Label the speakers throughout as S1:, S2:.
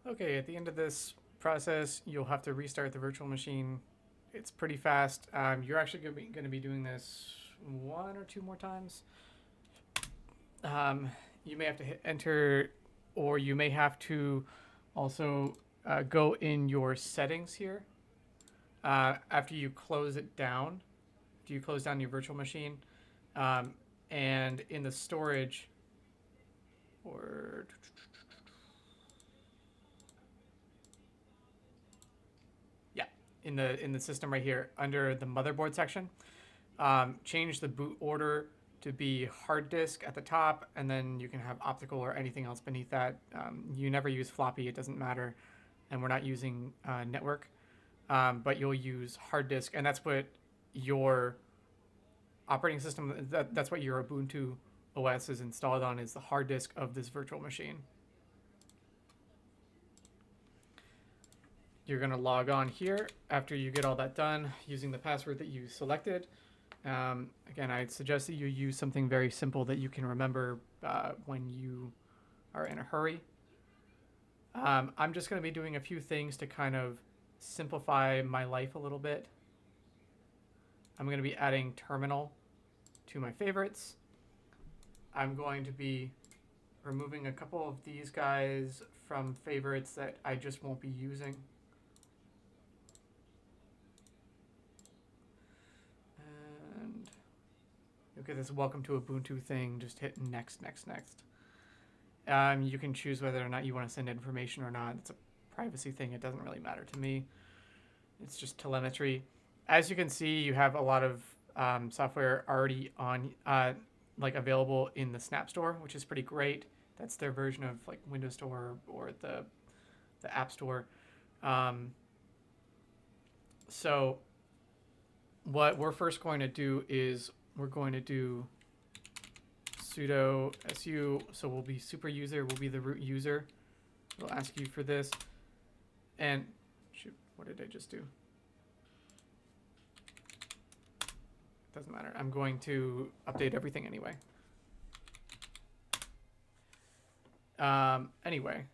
S1: Okay, at the end of this process, you'll have to restart the virtual machine. It's pretty fast. You're actually going to be doing this one or two more times. Um, you may have to hit enter, or you may have to also go in your settings here after you close it down. Do you close down your virtual machine? Um, and in the storage, or yeah, in the system right here under the motherboard section, change the boot order to be hard disk at the top, and then you can have optical or anything else beneath that. You never use floppy; it doesn't matter, and we're not using network, but you'll use hard disk, and that's what your operating system. That's what your Ubuntu OS is installed on, is the hard disk of this virtual machine. You're going to log on here after you get all that done using the password that you selected. Again, I'd suggest that you use something very simple that you can remember when you are in a hurry. I'm just going to be doing a few things to kind of simplify my life a little bit. I'm going to be adding terminal to my favorites. I'm going to be removing a couple of these guys from favorites that I just won't be using. And you'll get this welcome to Ubuntu thing. Just hit next, next, next. You can choose whether or not you want to send information or not. It's a privacy thing. It doesn't really matter to me. It's just telemetry. As you can see, you have a lot of software already on, like available in the Snap Store, which is pretty great. That's their version of like Windows Store or the App Store. So what we're first going to do is we're going to do sudo su. So we'll be super user, we'll be the root user. It'll ask you for this. And shoot, what did I just do? Doesn't matter. I'm going to update everything anyway. Anyway,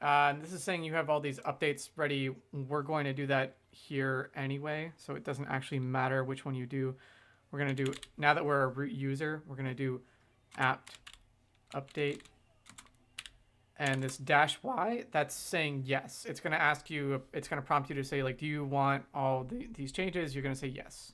S1: this is saying you have all these updates ready. We're going to do that here anyway, so it doesn't actually matter which one you do. We're going to do, now that we're a root user, we're going to do apt update. And this -y, that's saying yes. It's going to ask you, it's going to prompt you to say, like, do you want all these changes? You're going to say yes.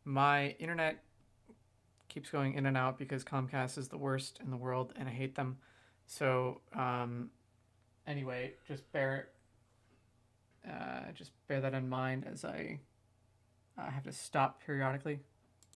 S1: My internet keeps going in and out because Comcast is the worst in the world and I hate them. So anyway, just bear that in mind as I have to stop periodically.